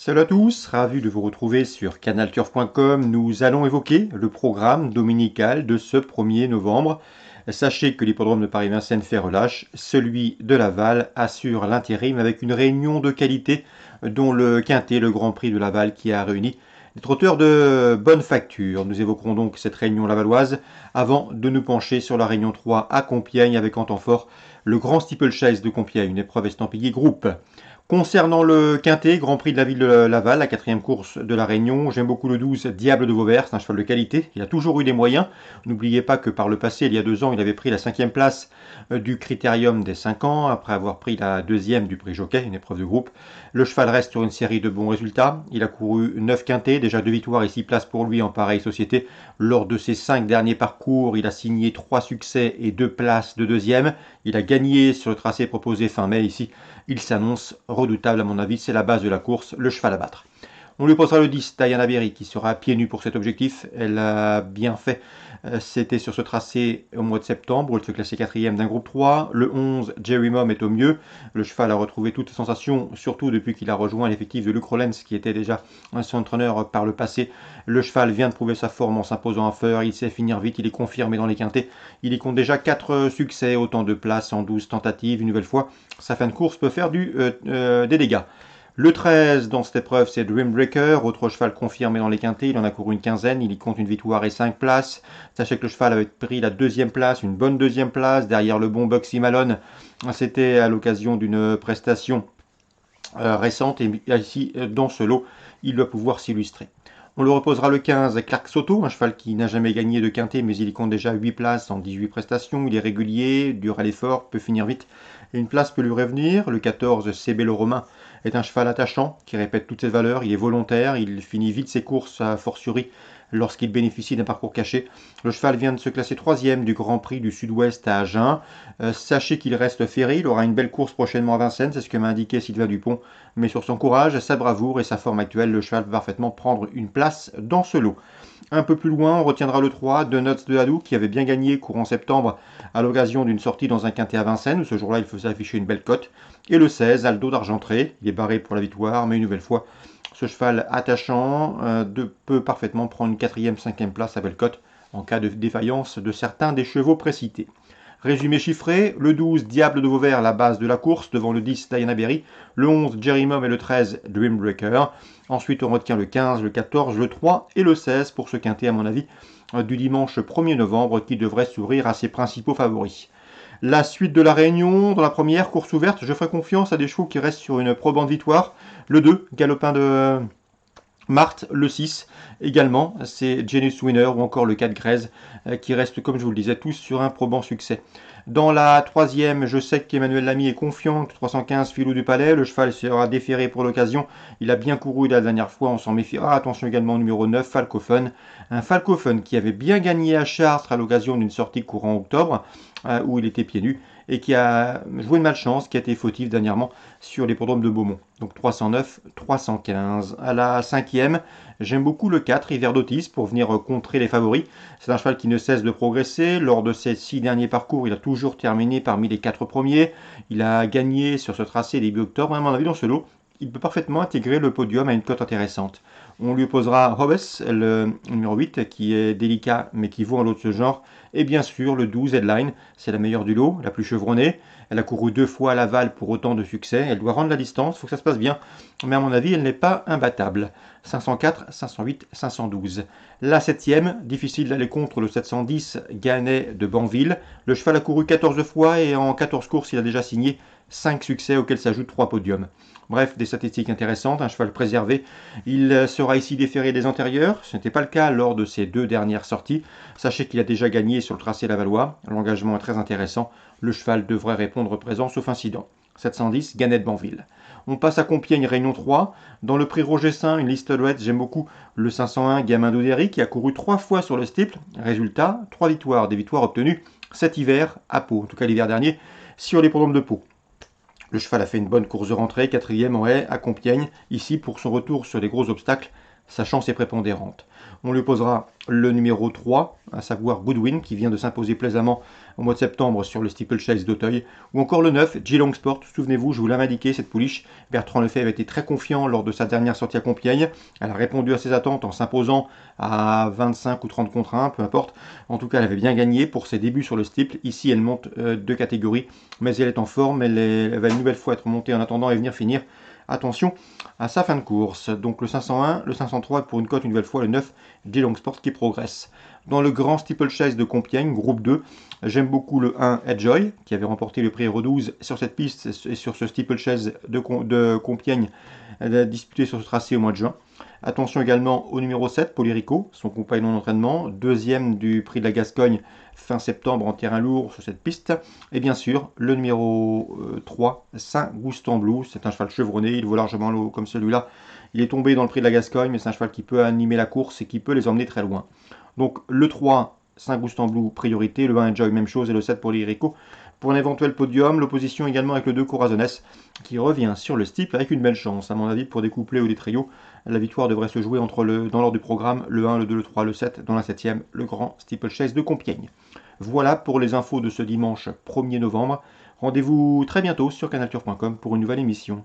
Salut à tous, ravi de vous retrouver sur canalturf.com. Nous allons évoquer le programme dominical de ce 1er novembre. Sachez que l'hippodrome de Paris-Vincennes fait relâche. Celui de Laval assure l'intérim avec une réunion de qualité dont le Quintet, le Grand Prix de Laval qui a réuni des trotteurs de bonne facture. Nous évoquerons donc cette réunion lavalloise avant de nous pencher sur la réunion 3 à Compiègne avec en temps fort le Grand Steeplechase de Compiègne, une épreuve estampillée groupe. Concernant le Quintet, Grand Prix de la ville de Laval, la quatrième course de la Réunion, j'aime beaucoup le 12 Diable de Vauvert, c'est un cheval de qualité, il a toujours eu des moyens. N'oubliez pas que par le passé, il y a 2 ans, il avait pris la 5e place du Critérium des 5 ans, après avoir pris la 2e du Prix Jockey, une épreuve de groupe. Le cheval reste sur une série de bons résultats, il a couru 9 quintets, déjà 2 victoires et 6 places pour lui en pareille société. Lors de ses 5 derniers parcours, il a signé 3 succès et 2 places de 2e. Il a gagné sur le tracé proposé fin mai ici. Il s'annonce redoutable à mon avis, c'est la base de la course, le cheval à battre. On lui posera le 10, Diana Berry, qui sera pieds nus pour cet objectif. Elle a bien fait. C'était sur ce tracé au mois de septembre, où elle se classait 4e d'un groupe 3. Le 11, Jerry Mom est au mieux. Le cheval a retrouvé toutes ses sensations, surtout depuis qu'il a rejoint l'effectif de Luc Rollens, qui était déjà son entraîneur par le passé. Le cheval vient de prouver sa forme en s'imposant à Feur. Il sait finir vite, il est confirmé dans les quintets. Il y compte déjà 4 succès, autant de places en 12 tentatives. Une nouvelle fois, sa fin de course peut faire des dégâts. Le 13 dans cette épreuve, c'est Dreambreaker, autre cheval confirmé dans les quintets. Il en a couru une quinzaine, il y compte une victoire et 5 places. Sachez que le cheval avait pris la 2e place, une bonne 2e place, derrière le bon Bugsy Malone. C'était à l'occasion d'une prestation récente, et ici, dans ce lot, il doit pouvoir s'illustrer. On le reposera le 15, Clark Soto, un cheval qui n'a jamais gagné de quintet, mais il y compte déjà 8 places en 18 prestations. Il est régulier, dur à l'effort, peut finir vite. Et une place peut lui revenir. Le 14, Cébello Romain, est un cheval attachant qui répète toutes ses valeurs. Il est volontaire, il finit vite ses courses à fortiori lorsqu'il bénéficie d'un parcours caché. Le cheval vient de se classer 3e du Grand Prix du Sud-Ouest à Agen. Sachez qu'il reste ferré, il aura une belle course prochainement à Vincennes, c'est ce que m'a indiqué Sylvain Dupont. Mais sur son courage, sa bravoure et sa forme actuelle, le cheval peut parfaitement prendre une place dans ce lot. Un peu plus loin, on retiendra le 3, De Nuts de Hadou, qui avait bien gagné courant septembre à l'occasion d'une sortie dans un quintet à Vincennes, où ce jour-là il faisait afficher une belle cote. Et le 16, Aldo d'Argentré, il est barré pour la victoire, mais une nouvelle fois, ce cheval attachant peut parfaitement prendre une 4e, 5e place à belle cote en cas de défaillance de certains des chevaux précités. Résumé chiffré, le 12, Diable de Vauvert, la base de la course, devant le 10, Diana Berry, le 11, Jerry Mom et le 13, Dreambreaker. Ensuite, on retient le 15, le 14, le 3 et le 16 pour ce quintet, à mon avis, du dimanche 1er novembre, qui devrait s'ouvrir à ses principaux favoris. La suite de la réunion, dans la première course ouverte, je ferai confiance à des chevaux qui restent sur une probante victoire. Le 2, Galopin de Marthe, le 6 également, c'est Genius Winner ou encore le 4 Grèze qui restent, comme je vous le disais, tous sur un probant succès. Dans la troisième, je sais qu'Emmanuel Lamy est confiant, 315 Filou du Palais, le cheval sera déféré pour l'occasion, il a bien couru la dernière fois, on s'en méfiera. Attention également au numéro 9, Falcofen, un Falcofen qui avait bien gagné à Chartres à l'occasion d'une sortie courant octobre, où il était pieds nus, et qui a joué de malchance, qui a été fautif dernièrement sur l'hippodrome de Beaumont. Donc 309, 315. À la 5e, j'aime beaucoup le 4, Hiver d'Otis, pour venir contrer les favoris. C'est un cheval qui ne cesse de progresser. Lors de ses 6 derniers parcours, il a toujours terminé parmi les 4 premiers. Il a gagné sur ce tracé début octobre. À mon avis, dans ce lot, il peut parfaitement intégrer le podium à une cote intéressante. On lui opposera Hobbes, le numéro 8, qui est délicat mais qui vaut un lot de ce genre. Et bien sûr, le 12, Headline, c'est la meilleure du lot, la plus chevronnée. Elle a couru 2 fois à Laval pour autant de succès. Elle doit rendre la distance, il faut que ça se passe bien. Mais à mon avis, elle n'est pas imbattable. 504, 508, 512. La 7e, difficile d'aller contre le 710, Gannet de Banville. Le cheval a couru 14 fois et en 14 courses, il a déjà signé 5 succès auxquels s'ajoutent 3 podiums. Bref, des statistiques intéressantes, un cheval préservé. Il sera ici déféré des antérieurs. Ce n'était pas le cas lors de ses 2 dernières sorties. Sachez qu'il a déjà gagné sur le tracé lavallois. L'engagement est très intéressant. Le cheval devrait répondre présent sauf incident. 710, Gannet de Banville. On passe à Compiègne, Réunion 3. Dans le prix Roger Saint, une liste de j'aime beaucoup le 501 Gamin d'Oudéry qui a couru 3 fois sur le steeple. Résultat, 3 victoires. Des victoires obtenues cet hiver à Pau, en tout cas l'hiver dernier, sur l'hippodrome de Pau. Le cheval a fait une bonne course de rentrée, 4e en haie à Compiègne, ici pour son retour sur les gros obstacles sa chance est prépondérante. On lui opposera le numéro 3, à savoir Goodwin, qui vient de s'imposer plaisamment au mois de septembre sur le steeplechase d'Auteuil, ou encore le 9, Geelong Sport. Souvenez-vous, je vous l'avais indiqué, cette pouliche, Bertrand Lefebvre avait été très confiant lors de sa dernière sortie à Compiègne. Elle a répondu à ses attentes en s'imposant à 25 ou 30 contre 1, peu importe. En tout cas, elle avait bien gagné pour ses débuts sur le steeple. Ici, elle monte de catégorie, mais elle est en forme. Elle va une nouvelle fois être montée en attendant et venir finir. Attention à sa fin de course. Donc le 501, le 503 pour une cote une nouvelle fois, le 9, Geelong Sport qui progresse. Dans le grand steeplechase de Compiègne, groupe 2, j'aime beaucoup le 1, Edjoy, qui avait remporté le prix Euro 12 sur cette piste et sur ce steeplechase de Compiègne, disputé sur ce tracé au mois de juin. Attention également au numéro 7, Polyrico, son compagnon d'entraînement, deuxième du prix de la Gascogne fin septembre en terrain lourd sur cette piste. Et bien sûr, le numéro 3, Saint-Goustan Blue, c'est un cheval chevronné, il vaut largement l'eau comme celui-là. Il est tombé dans le prix de la Gascogne, mais c'est un cheval qui peut animer la course et qui peut les emmener très loin. Donc le 3, Saint-Goustan Blue, priorité, le 1, Enjoy, même chose, et le 7 pour l'Irico. Pour un éventuel podium, l'opposition également avec le 2, Corazones, qui revient sur le steeple avec une belle chance. À mon avis, pour des couplets ou des trios, la victoire devrait se jouer dans l'ordre du programme, le 1, le 2, le 3, le 7, dans la 7e, le grand steeplechase de Compiègne. Voilà pour les infos de ce dimanche 1er novembre. Rendez-vous très bientôt sur canalturf.com pour une nouvelle émission.